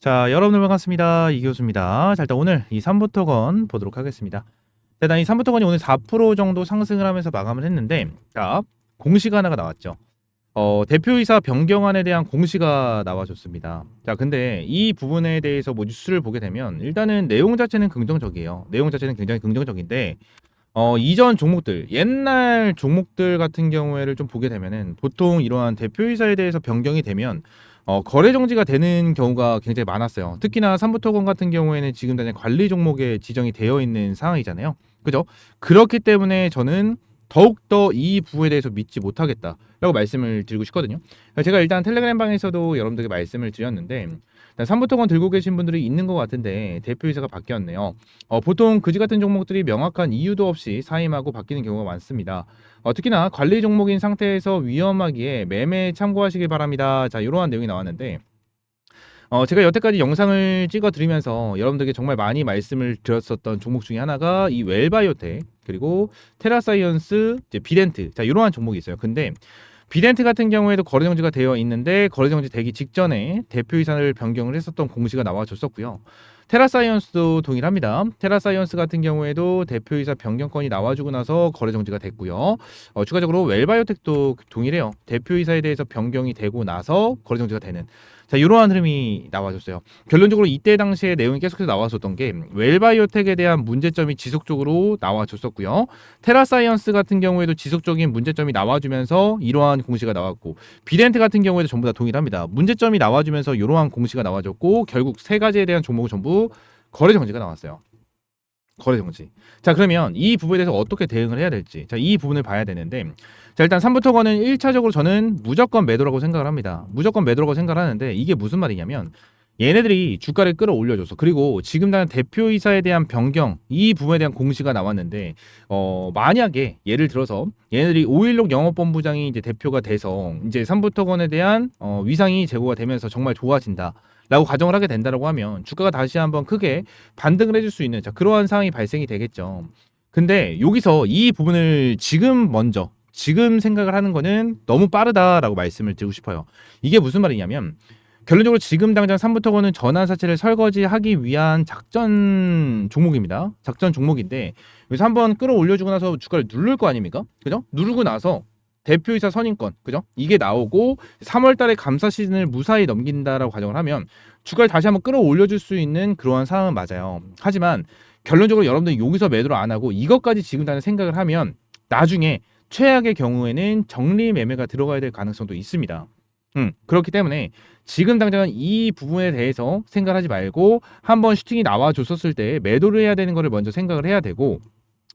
자, 여러분들 반갑습니다. 이교수입니다. 자, 일단 오늘 이 삼부토건 보도록 하겠습니다. 자, 일단 이 삼부토건이 오늘 4% 정도 상승을 하면서 마감을 했는데, 자, 공시가 하나가 나왔죠. 대표이사 변경안에 대한 공시가 나와줬습니다. 자, 근데 이 부분에 대해서 뭐 뉴스를 보게 되면 일단은 내용 자체는 긍정적이에요. 내용 자체는 굉장히 긍정적인데, 이전 종목들, 옛날 종목들 같은 경우에를 좀 보게 되면은 보통 이러한 대표이사에 대해서 변경이 되면 거래 정지가 되는 경우가 굉장히 많았어요. 특히나 삼부토건 같은 경우에는 지금 당장 관리 종목에 지정이 되어 있는 상황이잖아요. 그죠? 그렇기 때문에 저는 더욱더 이 부분에 대해서 믿지 못하겠다라고 말씀을 드리고 싶거든요. 제가 일단 텔레그램 방에서도 여러분들에게 말씀을 드렸는데 삼부토건 들고 계신 분들이 있는 것 같은데 대표이사가 바뀌었네요. 보통 그지 같은 종목들이 명확한 이유도 없이 사임하고 바뀌는 경우가 많습니다. 특히나 관리 종목인 상태에서 위험하기에 매매에 참고하시길 바랍니다. 자, 이러한 내용이 나왔는데 제가 여태까지 영상을 찍어 드리면서 여러분들에게 정말 많이 말씀을 드렸었던 종목 중에 하나가 이 웰바이오텍 그리고 테라사이언스, 이제 비덴트, 자, 이러한 종목이 있어요. 근데 비덴트 같은 경우에도 거래 정지가 되어 있는데 거래 정지 되기 직전에 대표이사를 변경을 했었던 공시가 나와줬었고요. 테라사이언스도 동일합니다. 테라사이언스 같은 경우에도 대표이사 변경건이 나와주고 나서 거래 정지가 됐고요. 추가적으로 웰바이오텍도 동일해요. 대표이사에 대해서 변경이 되고 나서 거래 정지가 되는, 자, 이러한 흐름이 나와줬어요. 결론적으로 이때 당시에 내용이 계속해서 나왔었던 게 웰바이오텍에 대한 문제점이 지속적으로 나와줬었고요. 테라사이언스 같은 경우에도 지속적인 문제점이 나와주면서 이러한 공시가 나왔고, 비덴트 같은 경우에도 전부 다 동일합니다. 문제점이 나와주면서 이러한 공시가 나와줬고, 결국 세 가지에 대한 종목은 전부 거래 정지가 나왔어요. 거래 정지. 자, 그러면 이 부분에 대해서 어떻게 대응을 해야 될지, 자, 이 부분을 봐야 되는데, 자, 일단 3부토건은 1차적으로 저는 무조건 매도라고 생각을 합니다. 무조건 매도라고 생각을 하는데, 이게 무슨 말이냐면 얘네들이 주가를 끌어올려줘서, 그리고 지금 당 대표이사에 대한 변경, 이 부분에 대한 공시가 나왔는데, 만약에 예를 들어서 얘네들이 오일록 영업본부장이 이제 대표가 돼서 이제 삼부토건에 대한 위상이 제고가 되면서 정말 좋아진다 라고 가정을 하게 된다라고 하면 주가가 다시 한번 크게 반등을 해줄 수 있는, 자, 그러한 상황이 발생이 되겠죠. 근데 여기서 이 부분을 지금 생각을 하는 거는 너무 빠르다라고 말씀을 드리고 싶어요. 이게 무슨 말이냐면 결론적으로 지금 당장 삼부토건은 전환사채를 설거지하기 위한 작전 종목입니다. 작전 종목인데 여기서 한번 끌어올려주고 나서 주가를 누를 거 아닙니까? 그죠? 누르고 나서 대표이사 선임권, 그죠? 이게 나오고 3월 달에 감사 시즌을 무사히 넘긴다라고 가정을 하면 주가를 다시 한번 끌어올려줄 수 있는 그러한 상황은 맞아요. 하지만 결론적으로 여러분들이 여기서 매도를 안 하고 이것까지 지금 당장 생각을 하면 나중에 최악의 경우에는 정리 매매가 들어가야 될 가능성도 있습니다. 그렇기 때문에 지금 당장은 이 부분에 대해서 생각하지 말고 한번 슈팅이 나와줬었을 때 매도를 해야 되는 거를 먼저 생각을 해야 되고,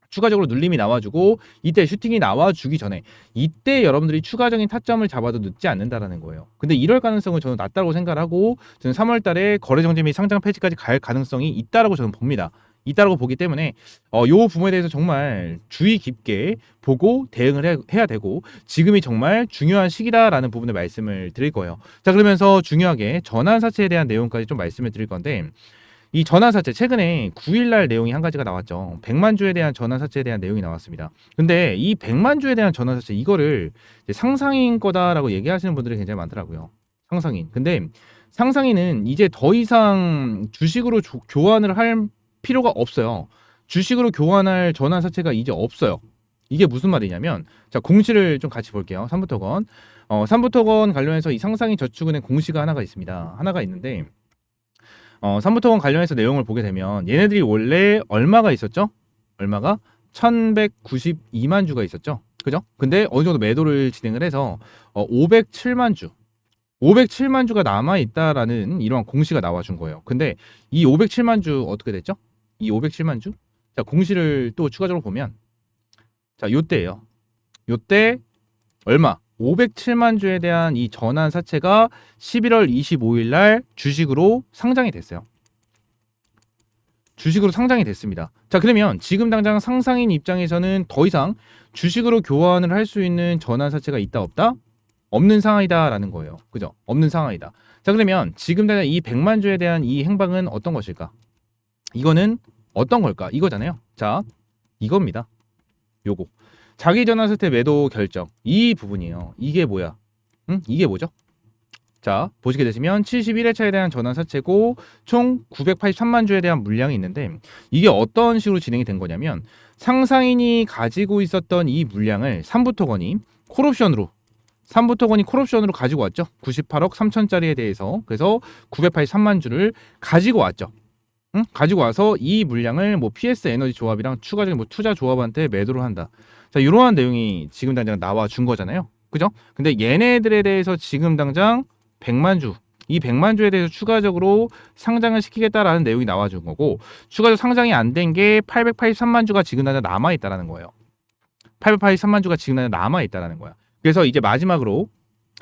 추가적으로 눌림이 나와주고 이때 슈팅이 나와주기 전에 이때 여러분들이 추가적인 타점을 잡아도 늦지 않는다라는 거예요. 근데 이럴 가능성은 저는 낮다고 생각을 하고, 저는 3월 달에 거래 정지 및 상장 폐지까지 갈 가능성이 있다라고 저는 봅니다. 있다라고 보기 때문에 요 부분에 대해서 정말 주의 깊게 보고 대응을 해야 되고, 지금이 정말 중요한 시기다라는 부분을 말씀을 드릴 거예요. 자, 그러면서 중요하게 전환사채에 대한 내용까지 좀 말씀을 드릴 건데, 이 전환사채 최근에 9일날 내용이 한 가지가 나왔죠. 100만 주에 대한 전환사채에 대한 내용이 나왔습니다. 근데 이 100만 주에 대한 전환사채 이거를 이제 상상인 거다라고 얘기하시는 분들이 굉장히 많더라고요. 상상인. 근데 상상인은 이제 더 이상 주식으로 교환을 할 필요가 없어요. 주식으로 교환할 전환사채가 이제 없어요. 이게 무슨 말이냐면, 자, 공시를 좀 같이 볼게요. 삼부토건. 삼부토건 관련해서 이 상상인 저축은행 공시가 하나가 있습니다. 하나가 있는데, 삼부토건 관련해서 내용을 보게 되면 얘네들이 원래 얼마가 있었죠? 얼마가 1192만 주가 있었죠. 그죠? 근데 어느 정도 매도를 진행을 해서 507만 주 507만 주가 남아 있다라는 이러한 공시가 나와준 거예요. 근데 이 507만 주 어떻게 됐죠? 이 507만 주? 자, 공시를 또 추가적으로 보면, 자, 요때예요. 요때 얼마? 507만 주에 대한 이 전환 사채가 11월 25일 날 주식으로 상장이 됐어요. 주식으로 상장이 됐습니다. 자, 그러면 지금 당장 상상인 입장에서는 더 이상 주식으로 교환을 할 수 있는 전환 사채가 있다 없다? 없는 상황이다라는 거예요. 그죠? 없는 상황이다. 자, 그러면 지금 당장 이 100만 주에 대한 이 행방은 어떤 것일까? 이거는 어떤 걸까? 이거잖아요. 자, 이겁니다. 요거. 자기 전환사채 매도 결정. 이 부분이에요. 이게 뭐야? 이게 뭐죠? 자, 보시게 되시면 71회차에 대한 전환 사채고 총 983만 주에 대한 물량이 있는데 이게 어떤 식으로 진행이 된 거냐면 상상인이 가지고 있었던 이 물량을 삼부토건이 콜옵션으로 가지고 왔죠. 98억 3천짜리에 대해서. 그래서 983만 주를 가지고 왔죠. 응? 가지고 와서 이 물량을 뭐 PS 에너지 조합이랑 추가적인 뭐 투자 조합한테 매도를 한다. 자, 이러한 내용이 지금 당장 나와 준 거잖아요. 그죠? 근데 얘네들에 대해서 지금 당장 100만 주, 이 100만 주에 대해서 추가적으로 상장을 시키겠다라는 내용이 나와 준 거고, 추가적으로 상장이 안 된 게 883만 주가 지금 당장 남아 있다라는 거예요. 883만 주가 지금 당장 남아 있다라는 거야. 그래서 이제 마지막으로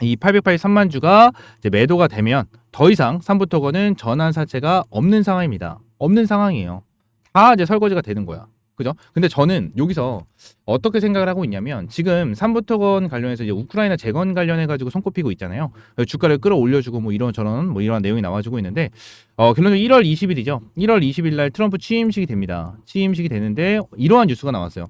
이 883만 주가 이제 매도가 되면 더 이상 삼부토건은 전환 사채가 없는 상황입니다. 없는 상황이에요. 다 이제 설거지가 되는 거야. 그죠? 근데 저는 여기서 어떻게 생각을 하고 있냐면 지금 삼부토건 관련해서 이제 우크라이나 재건 관련해 가지고 손꼽히고 있잖아요. 주가를 끌어올려주고 뭐 이런 저런 뭐 이런 내용이 나와주고 있는데 결론적으로 1월 20일이죠. 1월 20일 날 트럼프 취임식이 됩니다. 취임식이 되는데 이러한 뉴스가 나왔어요.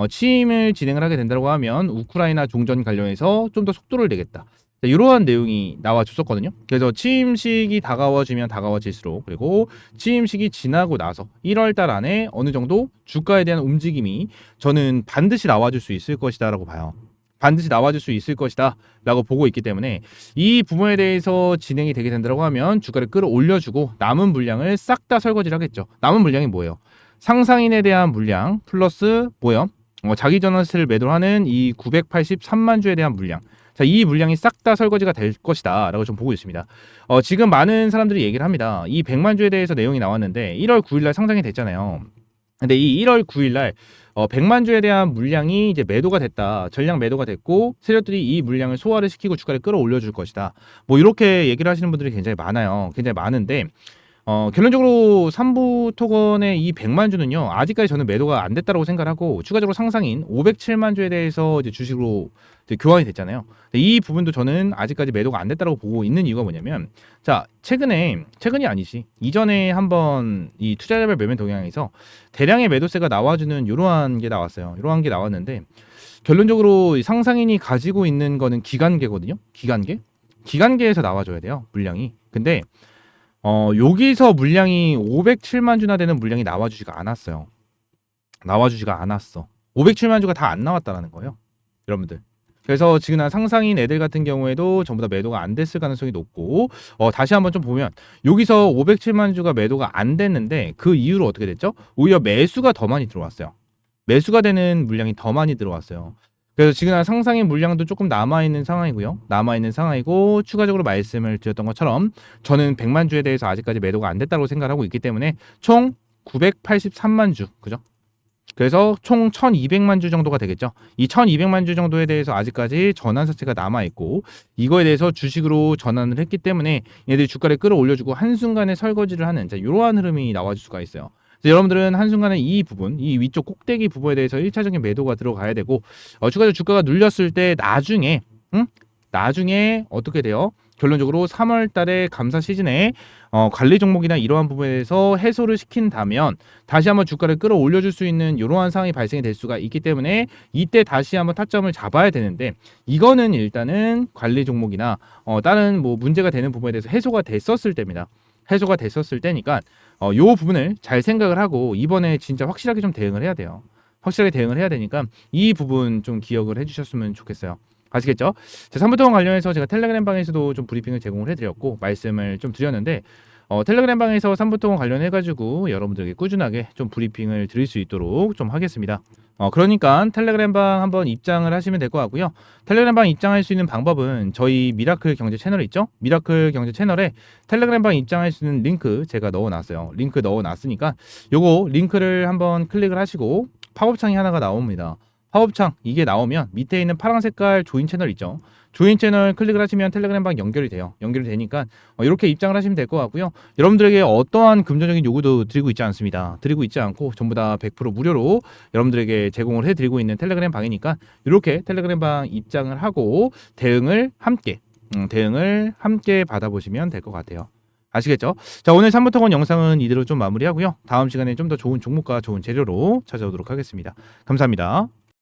취임을 진행을 하게 된다고 하면 우크라이나 종전 관련해서 좀 더 속도를 내겠다. 이러한 내용이 나와줬었거든요. 그래서 취임식이 다가워지면 다가워질수록 그리고 취임식이 지나고 나서 1월 달 안에 어느 정도 주가에 대한 움직임이 저는 반드시 나와줄 수 있을 것이다 라고 봐요. 반드시 나와줄 수 있을 것이다 라고 보고 있기 때문에 이 부분에 대해서 진행이 되게 된다고 하면 주가를 끌어올려주고 남은 물량을 싹 다 설거지를 하겠죠. 남은 물량이 뭐예요? 상상인에 대한 물량 플러스 뭐예요? 자기 전환세를 매도하는 이 983만 주에 대한 물량. 자, 이 물량이 싹 다 설거지가 될 것이다 라고 좀 보고 있습니다. 지금 많은 사람들이 얘기를 합니다. 이 100만 주에 대해서 내용이 나왔는데 1월 9일 날 상장이 됐잖아요. 근데 이 1월 9일 날 100만 주에 대한 물량이 이제 매도가 됐다. 전량 매도가 됐고 세력들이 이 물량을 소화를 시키고 주가를 끌어올려 줄 것이다. 뭐 이렇게 얘기를 하시는 분들이 굉장히 많아요. 굉장히 많은데 결론적으로 삼부토건의 이 100만 주는요. 아직까지 저는 매도가 안 됐다고 생각하고 추가적으로 상상인 507만 주에 대해서 이제 주식으로 이제 교환이 됐잖아요. 이 부분도 저는 아직까지 매도가 안 됐다고 보고 있는 이유가 뭐냐면 자, 최근이 아니지. 이전에 한번 이 투자자별 매매 동향에서 대량의 매도세가 나와주는 이러한 게 나왔어요. 이러한 게 나왔는데 결론적으로 상상인이 가지고 있는 거는 기간계거든요. 기간계에서 나와줘야 돼요. 물량이. 근데 여기서 물량이 507만 주나 되는 물량이 나와주지가 않았어요. 507만 주가 다 안 나왔다라는 거예요. 여러분들. 그래서 지금 상상인 애들 같은 경우에도 전부 다 매도가 안 됐을 가능성이 높고 다시 한번 좀 보면 여기서 507만 주가 매도가 안 됐는데 그 이후로 어떻게 됐죠? 오히려 매수가 더 많이 들어왔어요. 매수가 되는 물량이 더 많이 들어왔어요. 그래서 지금 상상인 물량도 조금 남아있는 상황이고 추가적으로 말씀을 드렸던 것처럼 저는 100만 주에 대해서 아직까지 매도가 안 됐다고 생각하고 있기 때문에 총 983만 주 그죠? 그래서 총 1200만 주 정도가 되겠죠. 이 1200만 주 정도에 대해서 아직까지 전환 사채가 남아있고 이거에 대해서 주식으로 전환을 했기 때문에 얘들이 주가를 끌어올려주고 한순간에 설거지를 하는 이러한 흐름이 나와줄 수가 있어요. 여러분들은 한순간에 이 부분, 이 위쪽 꼭대기 부분에 대해서 1차적인 매도가 들어가야 되고 추가적으로 주가가 눌렸을 때 나중에 어떻게 돼요? 결론적으로 3월 달에 감사 시즌에 관리 종목이나 이러한 부분에 대해서 해소를 시킨다면 다시 한번 주가를 끌어올려줄 수 있는 이러한 상황이 발생이 될 수가 있기 때문에 이때 다시 한번 타점을 잡아야 되는데 이거는 일단은 관리 종목이나 다른 뭐 문제가 되는 부분에 대해서 해소가 됐었을 때입니다. 해소가 됐었을 때니까 요 부분을 잘 생각을 하고 이번에 진짜 확실하게 좀 대응을 해야 돼요. 확실하게 대응을 해야 되니까 이 부분 좀 기억을 해주셨으면 좋겠어요. 아시겠죠? 자, 삼부토건 관련해서 제가 텔레그램 방에서도 좀 브리핑을 제공을 해드렸고 말씀을 좀 드렸는데 텔레그램 방에서 삼부토건 관련해가지고 여러분들에게 꾸준하게 좀 브리핑을 드릴 수 있도록 좀 하겠습니다. 그러니까 텔레그램 방 한번 입장을 하시면 될 것 같고요. 텔레그램 방 입장할 수 있는 방법은 저희 미라클 경제 채널 있죠? 미라클 경제 채널에 텔레그램 방 입장할 수 있는 링크 제가 넣어놨어요. 링크 넣어놨으니까 요거 링크를 한번 클릭을 하시고 팝업창이 하나가 나옵니다. 팝업창 이게 나오면 밑에 있는 파란 색깔 조인 채널 있죠. 조인 채널 클릭을 하시면 텔레그램 방 연결이 돼요. 연결이 되니까 이렇게 입장을 하시면 될 것 같고요. 여러분들에게 어떠한 금전적인 요구도 드리고 있지 않습니다. 드리고 있지 않고 전부 다 100% 무료로 여러분들에게 제공을 해드리고 있는 텔레그램 방이니까 이렇게 텔레그램 방 입장을 하고 대응을 함께 받아보시면 될 것 같아요. 아시겠죠? 자, 오늘 삼부토건 영상은 이대로 좀 마무리하고요. 다음 시간에 좀 더 좋은 종목과 좋은 재료로 찾아오도록 하겠습니다. 감사합니다.